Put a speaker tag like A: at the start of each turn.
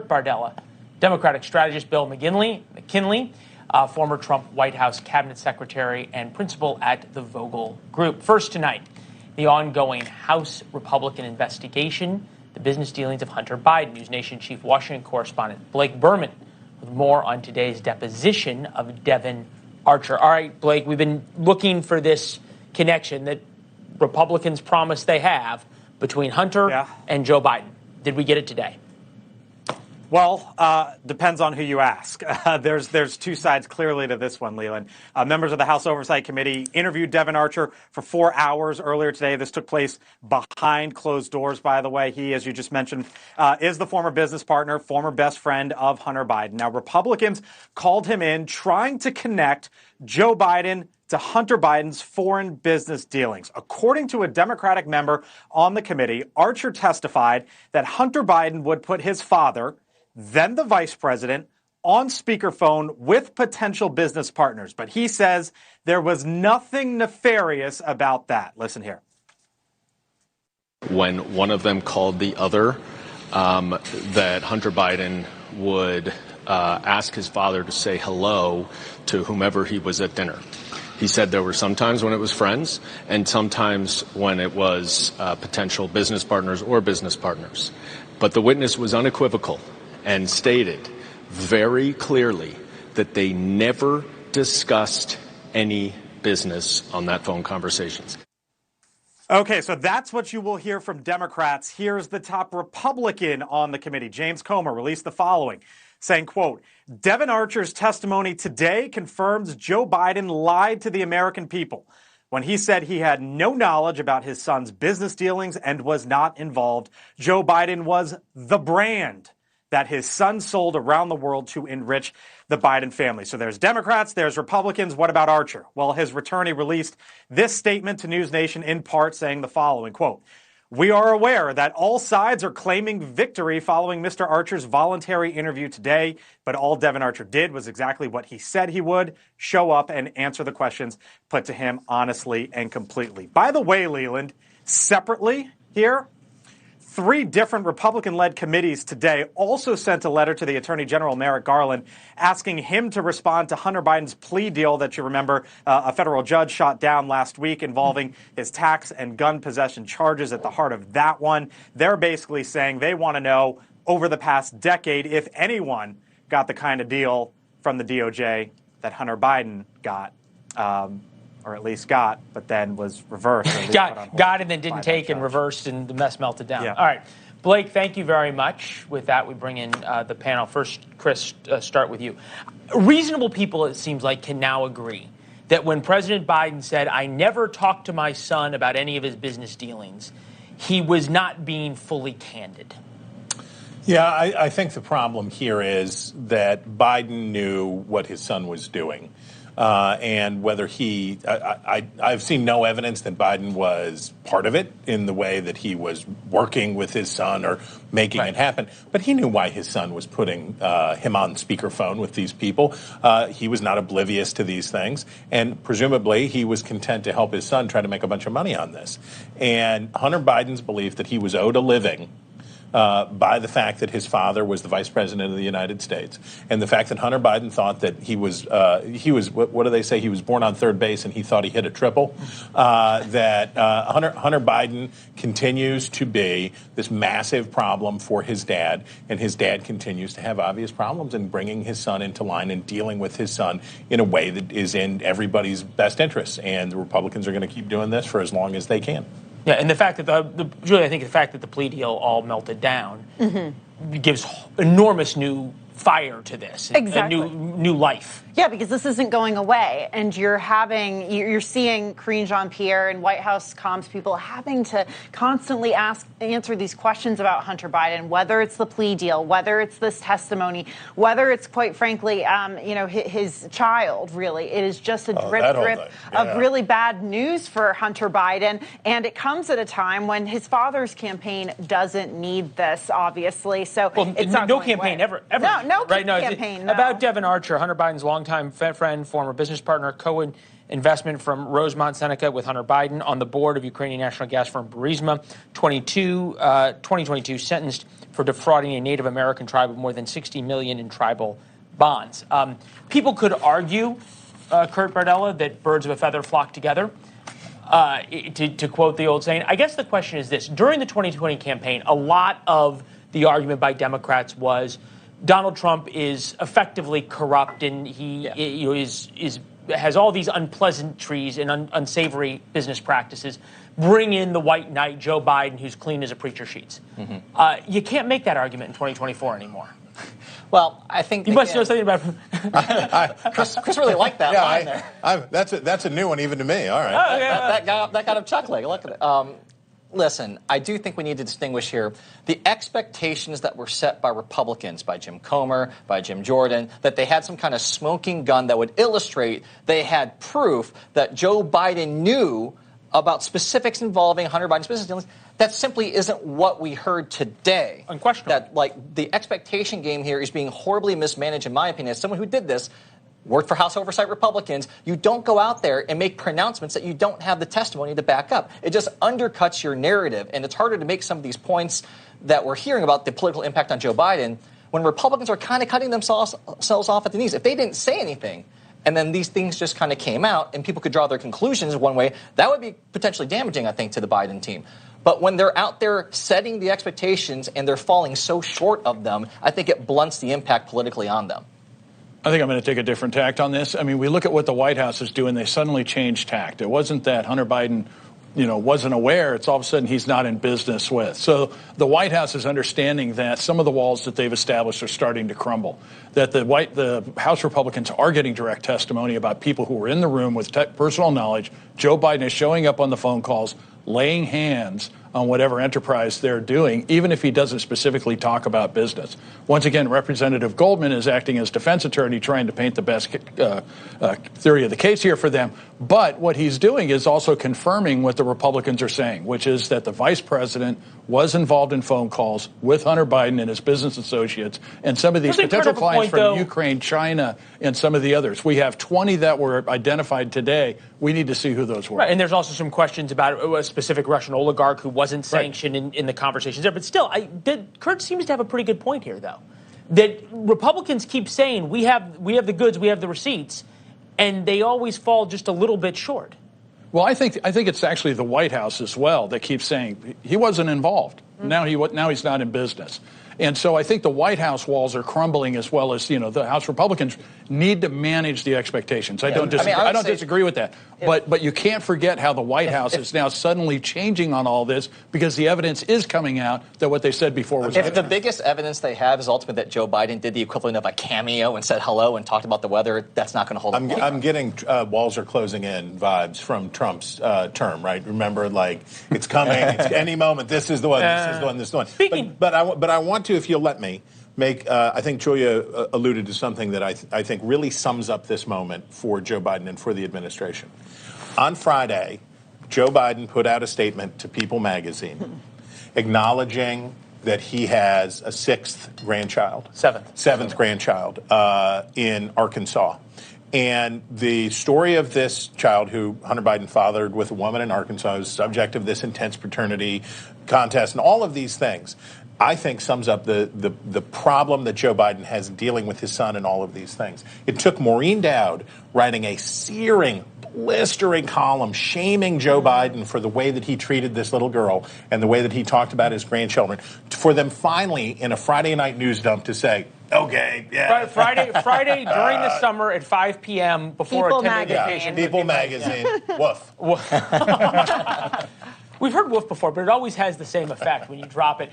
A: Bardella, Democratic strategist Bill McKinley, former Trump White House cabinet secretary and principal at the Vogel Group. First tonight, the ongoing House Republican investigation, the business dealings of Hunter Biden. NewsNation chief Washington correspondent Blake Berman with more on today's deposition of Devin Archer. All right, Blake, we've been looking for this connection that Republicans promise they have between Hunter and Joe Biden. Did we get it today?
B: Well, depends on who you ask. There's two sides clearly to this one, Leland. Members of the House Oversight Committee interviewed Devin Archer for 4 hours earlier today. This took place behind closed doors, by the way. He, as you just mentioned, is the former business partner, former best friend of Hunter Biden. Now, Republicans called him in trying to connect Joe Biden to Hunter Biden's foreign business dealings. According to a Democratic member on the committee, Archer testified that Hunter Biden would put his father, then the vice president, on speakerphone with potential business partners. But he says there was nothing nefarious about that. Listen here.
C: When one of them called the other, that Hunter Biden would ask his father to say hello to whomever he was at dinner. He said there were some times when it was friends and sometimes when it was potential business partners or business partners. But the witness was unequivocal and stated very clearly that they never discussed any business on that phone conversations.
B: Okay, so that's what you will hear from Democrats. Here's the top Republican on the committee. James Comer released the following, saying, quote, Devin Archer's testimony today confirms Joe Biden lied to the American people when he said he had no knowledge about his son's business dealings and was not involved. Joe Biden was the brand that his son sold around the world to enrich the Biden family. So there's Democrats, there's Republicans. What about Archer? Well, his attorney released this statement to NewsNation in part saying the following, quote, we are aware that all sides are claiming victory following Mr. Archer's voluntary interview today, but all Devin Archer did was exactly what he said he would, show up and answer the questions put to him honestly and completely. By the way, Leland, separately here, 3 different Republican-led committees today also sent a letter to the Attorney General Merrick Garland asking him to respond to Hunter Biden's plea deal that you remember a federal judge shot down last week involving his tax and gun possession charges at the heart of that one. They're basically saying they want to know over the past decade if anyone got the kind of deal from the DOJ that Hunter Biden got. Or at least got, but then was reversed.
A: Got and then didn't take and reversed, and the mess melted down.
B: Yeah.
A: All right. Blake, thank you very much. With that, we bring in the panel. First, Chris, start with you. Reasonable people, it seems like, can now agree that when President Biden said, I never talked to my son about any of his business dealings, he was not being fully candid.
D: Yeah, I think the problem here is that Biden knew what his son was doing. And whether I've seen no evidence that Biden was part of it in the way that he was working with his son or making it happen. But he knew why his son was putting him on speakerphone with these people. He was not oblivious to these things. And presumably he was content to help his son try to make a bunch of money on this. And Hunter Biden's belief that he was owed a living by the fact that his father was the vice president of the United States, and the fact that Hunter Biden thought that he was what do they say? He was born on third base, and he thought he hit a triple. That Hunter Biden continues to be this massive problem for his dad, and his dad continues to have obvious problems in bringing his son into line and dealing with his son in a way that is in everybody's best interests. And the Republicans are going to keep doing this for as long as they can.
A: Yeah, and the fact that Julie, I think the fact that the plea deal all melted down gives enormous new fire to this,
E: exactly.
A: A new life.
E: Yeah, because this isn't going away, and you're seeing Karine Jean-Pierre and White House comms people having to constantly answer these questions about Hunter Biden, whether it's the plea deal, whether it's this testimony, whether it's, quite frankly, his child. Really, it is just a drip of really bad news for Hunter Biden, and it comes at a time when his father's campaign doesn't need this, obviously. So it's not
A: no
E: going
A: campaign
E: away.
A: ever.
E: No
A: right?
E: campaign. No.
A: About Devin Archer, Hunter Biden's longtime friend, former business partner, investment from Rosemont Seneca with Hunter Biden on the board of Ukrainian national gas firm Burisma, 2022 sentenced for defrauding a Native American tribe of more than $60 million in tribal bonds. People could argue, Kurt Bardella, that birds of a feather flock together. To quote the old saying, I guess the question is this. During the 2020 campaign, a lot of the argument by Democrats was Donald Trump is effectively corrupt and he has all these unpleasantries and unsavory business practices. Bring in the white knight, Joe Biden, who's clean as a preacher sheets. You can't make that argument in 2024 anymore.
F: Well, I think
A: you must know something about.
F: Chris really liked that line there.
G: That's a new one even to me. All right,
F: that got him chuckling. Look at it. Listen, I do think we need to distinguish here the expectations that were set by Republicans, by Jim Comer, by Jim Jordan, that they had some kind of smoking gun that would illustrate they had proof that Joe Biden knew about specifics involving Hunter Biden's business dealings. That simply isn't what we heard today.
A: Unquestionable.
F: That, the expectation game here is being horribly mismanaged, in my opinion. As someone who did this, worked for House Oversight Republicans, you don't go out there and make pronouncements that you don't have the testimony to back up. It just undercuts your narrative, and it's harder to make some of these points that we're hearing about the political impact on Joe Biden when Republicans are kind of cutting themselves off at the knees. If they didn't say anything, and then these things just kind of came out and people could draw their conclusions one way, that would be potentially damaging, I think, to the Biden team. But when they're out there setting the expectations and they're falling so short of them, I think it blunts the impact politically on them.
H: I think I'm going to take a different tact on this. I mean, we look at what the White House is doing. They suddenly changed tact. It wasn't that Hunter Biden, wasn't aware. It's all of a sudden he's not in business with. So the White House is understanding that some of the walls that they've established are starting to crumble, that the House Republicans are getting direct testimony about people who were in the room with personal knowledge. Joe Biden is showing up on the phone calls, laying hands on whatever enterprise they're doing, even if he doesn't specifically talk about business. Once again, Representative Goldman is acting as defense attorney, trying to paint the best theory of the case here for them. But what he's doing is also confirming what the Republicans are saying, which is that the vice president was involved in phone calls with Hunter Biden and his business associates, and some of these potential clients from Ukraine, China, and some of the others. We have 20 that were identified today. We need to see who those were.
A: Right, and there's also some questions about a specific Russian oligarch who wasn't sanctioned in the conversations there. But still, Kurt seems to have a pretty good point here, though, that Republicans keep saying we have the goods, we have the receipts, and they always fall just a little bit short.
H: Well, I think it's actually the White House as well that keeps saying he wasn't involved. Mm-hmm. Now he's not in business. And so I think the White House walls are crumbling as well as, the House Republicans need to manage the expectations. I don't disagree with that. But you can't forget how the White House is now suddenly changing on all this because the evidence is coming out that what they said before was
F: If the biggest evidence they have is ultimately that Joe Biden did the equivalent of a cameo and said hello and talked about the weather, that's not going to hold up.
G: I'm getting walls are closing in vibes from Trump's term, right? Remember, it's coming. It's any moment. This is the one. This is the one. This is the one.
A: Speaking,
G: but I want to, if you'll let me, make, I think Julia alluded to something that I think really sums up this moment for Joe Biden and for the administration. On Friday, Joe Biden put out a statement to People magazine acknowledging that he has a seventh grandchild in Arkansas. And the story of this child who Hunter Biden fathered with a woman in Arkansas is subject of this intense paternity contest and all of these things, I think sums up the problem that Joe Biden has dealing with his son and all of these things. It took Maureen Dowd writing a searing, blistering column shaming Joe Biden for the way that he treated this little girl and the way that he talked about his grandchildren, for them finally in a Friday night news dump to say, okay, yeah.
A: Friday during the summer at 5 p.m. before
E: People
A: a 10-day vacation.
G: People magazine. Woof.
A: We've heard woof before, but it always has the same effect when you drop it.